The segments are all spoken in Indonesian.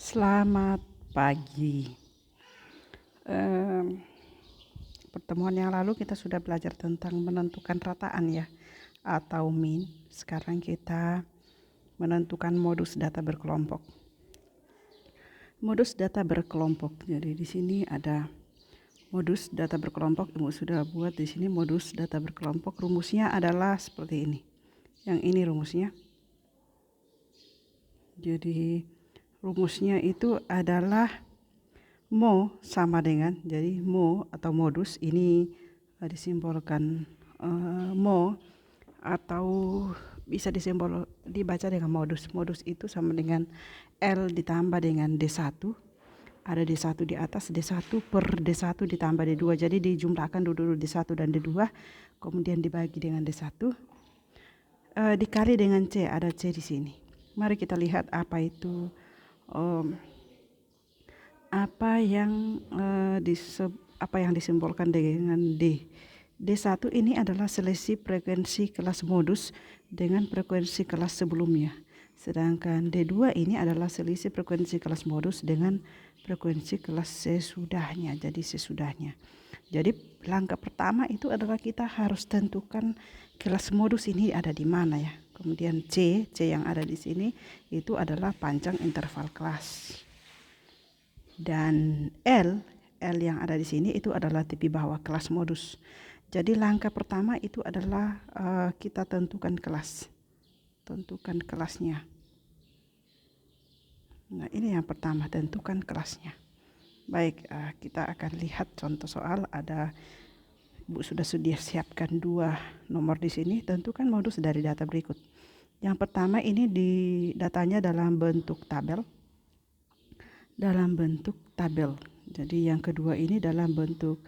Selamat pagi. Pertemuan yang lalu kita sudah belajar tentang menentukan rataan ya, atau mean. Sekarang kita menentukan modus data berkelompok. Modus data berkelompok. Jadi di sini ada modus data berkelompok. Ibu sudah buat di sini modus data berkelompok. Rumusnya adalah seperti ini. Yang ini rumusnya. Jadi rumusnya itu adalah mo sama dengan, jadi mo atau modus ini disimbolkan mo atau bisa dibaca dengan modus. Modus itu sama dengan L ditambah dengan D1. Ada D1 di atas, D1 per D1 ditambah D2. Jadi dijumlahkan dulu D1 dan D2, kemudian dibagi dengan D1, dikali dengan C, ada C di sini. Mari kita lihat apa itu apa yang disimbolkan dengan D. D1 ini adalah selisih frekuensi kelas modus dengan frekuensi kelas sebelumnya. Sedangkan D2 ini adalah selisih frekuensi kelas modus dengan frekuensi kelas sesudahnya. Jadi sesudahnya. Jadi langkah pertama itu adalah kita harus tentukan kelas modus ini ada di mana ya. Kemudian C yang ada di sini itu adalah panjang interval kelas. Dan L yang ada di sini itu adalah tepi bawah kelas modus. Jadi langkah pertama itu adalah kita tentukan kelas. Tentukan kelasnya. Nah, ini yang pertama, tentukan kelasnya. Baik, kita akan lihat contoh soal. Ada Ibu sudah siapkan 2 nomor di sini. Tentukan modus dari data berikut. Yang pertama ini datanya dalam bentuk tabel. Jadi yang kedua ini dalam bentuk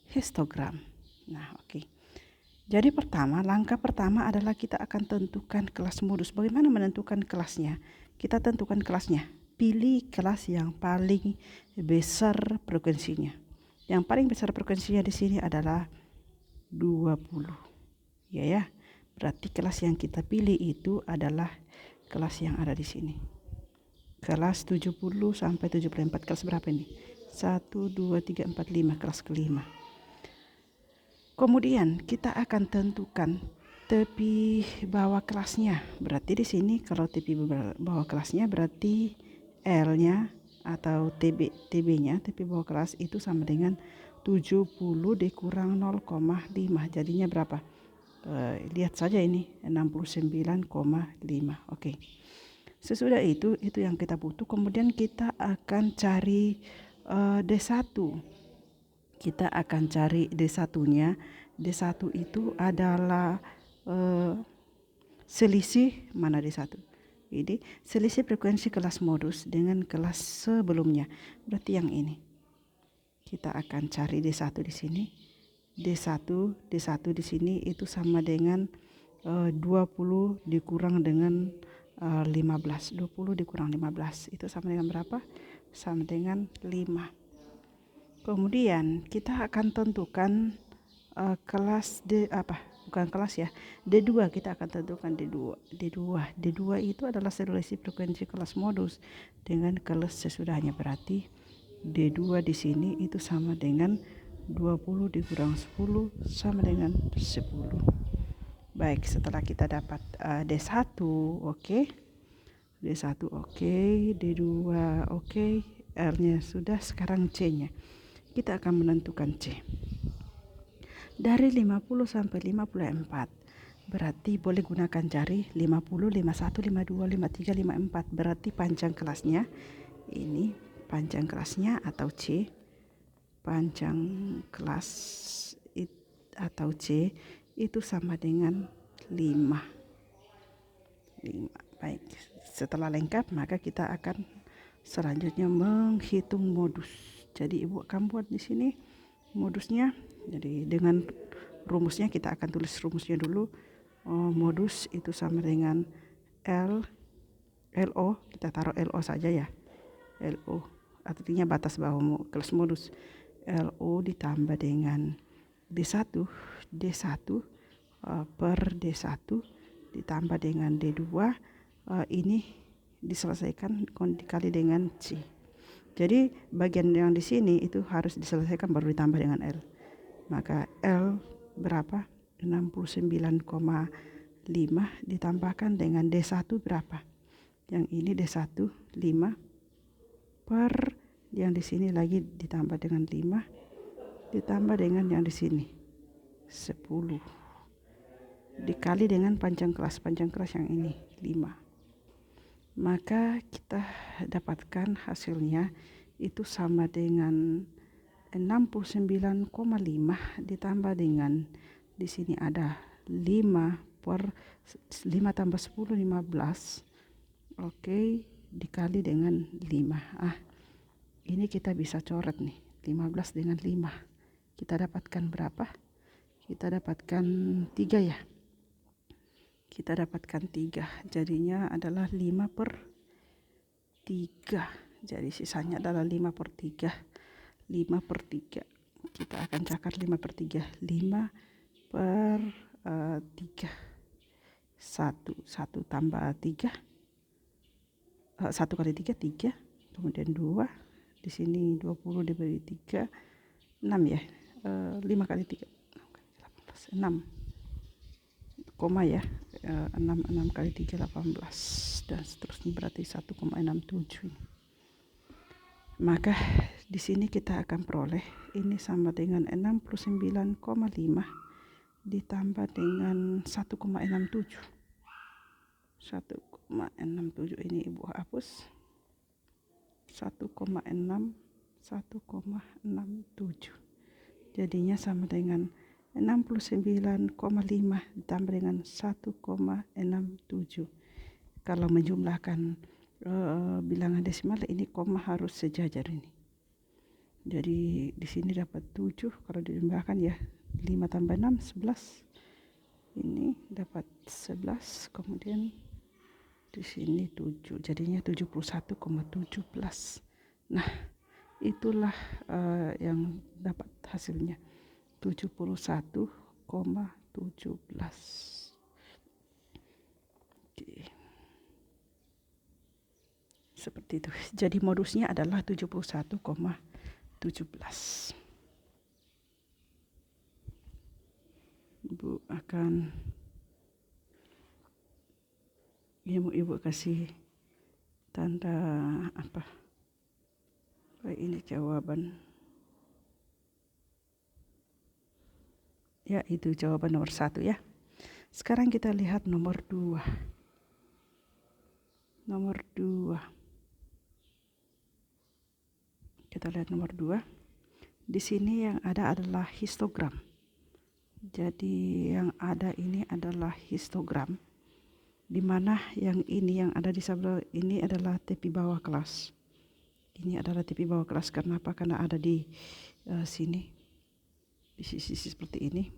histogram. Nah, oke. Jadi langkah pertama adalah kita akan tentukan kelas modus. Bagaimana menentukan kelasnya? Kita tentukan kelasnya. Pilih kelas yang paling besar frekuensinya. Yang paling besar frekuensinya di sini adalah 20. Ya. Berarti kelas yang kita pilih itu adalah kelas yang ada di sini. Kelas 70 sampai 74. Kelas berapa ini? 1, 2, 3, 4, 5. Kelas kelima. Kemudian kita akan tentukan tepi bawah kelasnya. Berarti di sini kalau tepi bawah kelasnya berarti L-nya atau TB-nya, tepi bawah kelas itu sama dengan 70 dikurang 0,5. Jadinya berapa? Lihat saja ini 69,5. Oke. Sesudah itu yang kita butuh. Kemudian kita akan cari D1. Kita akan cari D1-nya. D1 itu adalah selisih mana D1? Ini selisih frekuensi kelas modus dengan kelas sebelumnya. Berarti yang ini. Kita akan cari D1 di sini. D1 di sini itu sama dengan 20 dikurang dengan 15. 20 dikurang 15 itu sama dengan berapa? Sama dengan 5. Kemudian kita akan tentukan kelas bukan kelas ya, D2. Kita akan tentukan D2 itu adalah selisih frekuensi kelas modus dengan kelas sesudahnya. Berarti D2 di sini itu sama dengan 20 dikurang 10 sama dengan 10. Baik, setelah kita dapat D1 oke. D1 oke, D2 oke, R-nya sudah, sekarang C-nya. Kita akan menentukan C. Dari 50 sampai 54. Berarti boleh gunakan jari 50, 51, 52, 53, 54. Berarti panjang kelasnya ini, panjang kelasnya atau C. Panjang kelas atau C itu sama dengan 5. Baik, setelah lengkap maka kita akan selanjutnya menghitung modus. Jadi Ibu akan buat di sini modusnya. Jadi dengan rumusnya kita akan tulis rumusnya dulu. Modus itu sama dengan LO, kita taruh LO saja ya. LO artinya batas bawah kelas modus. LO ditambah dengan D1 per D1 ditambah dengan D2. Ini diselesaikan dikali dengan C. Jadi bagian yang di sini itu harus diselesaikan baru ditambah dengan L. Maka L berapa? 69,5 ditambahkan dengan D1 berapa? Yang ini D1 5 per yang di sini lagi ditambah dengan 5 ditambah dengan yang di sini 10 dikali dengan panjang kelas yang ini 5. Maka kita dapatkan hasilnya itu sama dengan 69,5 ditambah dengan di sini ada 5 per 5 tambah 10 15. Oke, dikali dengan 5. Ini kita bisa coret nih. 15 dengan 5. Kita dapatkan berapa? Kita dapatkan 3 ya. Kita dapatkan 3. Jadinya adalah 5 per 3. Jadi sisanya adalah 5 per 3. 5 per 3. Kita akan cakar 5 per 3. 5 per 3. 1 tambah 3. 1 kali 3, 3. Kemudian 2. Di sini 20 dibagi 3. 6 ya. 5 kali 3. 6. Koma ya. 6 kali 3 18 dan seterusnya berarti 1,67. Maka di sini kita akan peroleh ini sama dengan 69,5 ditambah dengan 1,67. 1,67 ini Ibu hapus. 1,67. Jadinya sama dengan 69,5 ditambah dengan 1,67. Kalau menjumlahkan bilangan desimal ini koma harus sejajar ini. Jadi di sini dapat 7 kalau dijumlahkan ya. 5 tambah 6 11. Ini dapat 11, kemudian di sini 7. Jadinya 71,17. Nah, itulah yang dapat hasilnya. 71,17. Oke. Seperti itu. Jadi modusnya adalah 71,17. Ibu akan ibu kasih tanda apa? Baik, ini jawaban. Ya, itu jawaban nomor 1 ya. Sekarang kita lihat nomor 2. Nomor 2. Kita lihat nomor 2. Di sini yang ada adalah histogram. Jadi yang ada ini adalah histogram. Di mana yang ini yang ada di sebelah ini adalah tepi bawah kelas. Ini adalah tepi bawah kelas. Kenapa? Karena ada di sini. Di sisi seperti ini.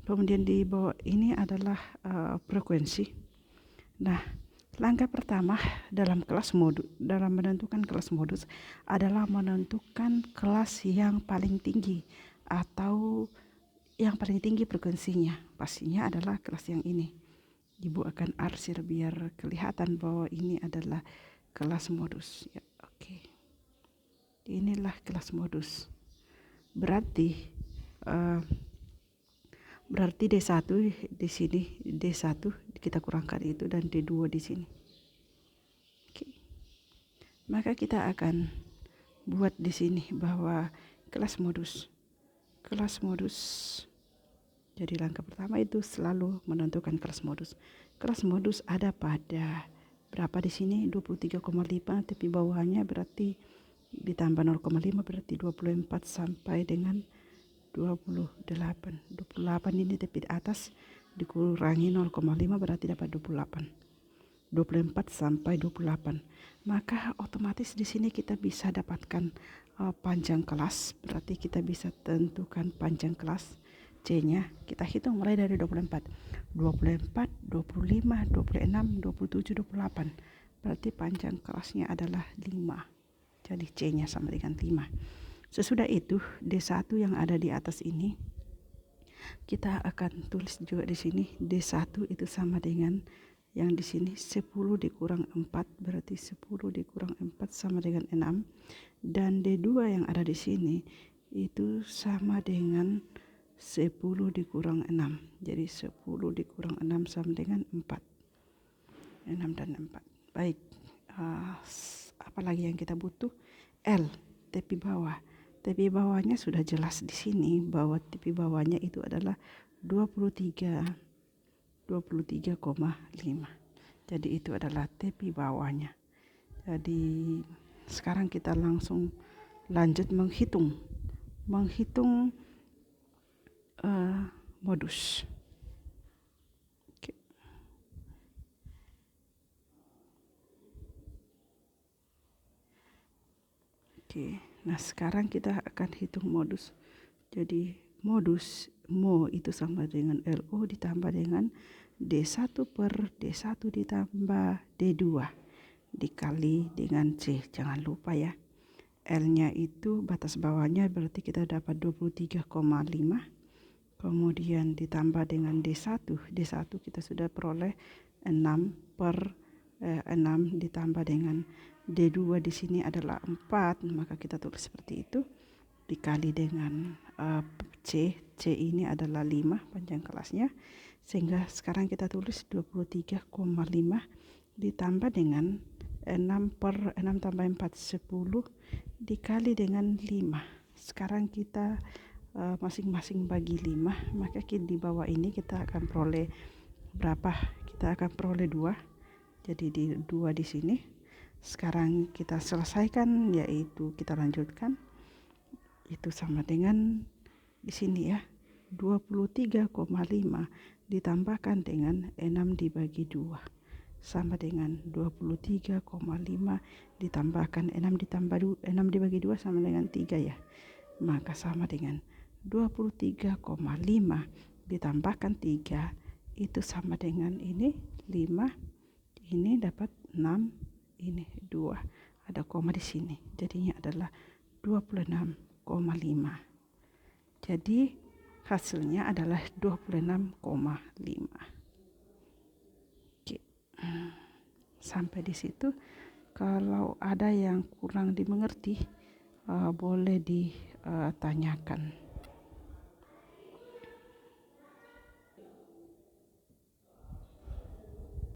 Kemudian di bawah ini adalah frekuensi. Nah, langkah pertama dalam menentukan kelas modus adalah menentukan kelas yang paling tinggi atau yang paling tinggi frekuensinya. Pastinya adalah kelas yang ini. Ibu akan arsir biar kelihatan bahwa ini adalah kelas modus. Ya, oke. Inilah kelas modus. Berarti D1 di sini, D1 kita kurangkan itu dan D2 di sini. Oke. Maka kita akan buat di sini bahwa kelas modus. Jadi langkah pertama itu selalu menentukan kelas modus. Kelas modus ada pada berapa di sini? 23,5, tapi bawahnya berarti ditambah 0,5 berarti 24 sampai dengan 28 ini tepi atas dikurangi 0,5 berarti dapat 24 sampai 28. Maka otomatis di sini kita bisa dapatkan panjang kelas, berarti kita bisa tentukan panjang kelas C-nya. Kita hitung mulai dari 24, 25, 26, 27, 28. Berarti panjang kelasnya adalah 5. Jadi C-nya sama dengan 5. Sesudah itu D1 yang ada di atas ini kita akan tulis juga di sini. D1 itu sama dengan Yang di sini 10 dikurang 4 berarti 10 dikurang 4 sama dengan 6. Dan D2 yang ada di sini itu sama dengan 10 dikurang 6. Jadi 10 dikurang 6 sama dengan 4. 6 dan 4. Baik. Apa lagi yang kita butuh? L, tepi bawah. Tepi bawahnya sudah jelas di sini bahwa tepi bawahnya itu adalah 23,5. Jadi itu adalah tepi bawahnya. Jadi sekarang kita langsung lanjut menghitung modus. Oke. Nah sekarang kita akan hitung modus. Jadi modus mo itu sama dengan LO ditambah dengan D1 per D1 ditambah D2 dikali dengan C. Jangan lupa ya. L-nya itu batas bawahnya berarti kita dapat 23,5. Kemudian ditambah dengan D1. D1 kita sudah peroleh 6 per 6 ditambah dengan D2 di sini adalah 4, maka kita tulis seperti itu dikali dengan C. C ini adalah 5 panjang kelasnya, sehingga sekarang kita tulis 23,5 ditambah dengan 6 per 6 tambah 4 10 dikali dengan 5. Sekarang kita masing-masing bagi 5, maka di bawah ini kita akan peroleh berapa? Kita akan peroleh 2. Jadi di 2 di sini. Sekarang kita selesaikan, yaitu kita lanjutkan. Itu sama dengan di sini ya. 23,5 ditambahkan dengan 6 dibagi 2 sama dengan 23,5 ditambahkan 6 dibagi 2 sama dengan 3 ya. Maka sama dengan 23,5 ditambahkan 3 itu sama dengan ini 5. Ini dapat 6, ini 2. Ada koma di sini. Jadinya adalah 26,5. Jadi hasilnya adalah 26,5. Oke. Sampai di situ. Kalau ada yang kurang dimengerti, boleh ditanyakan.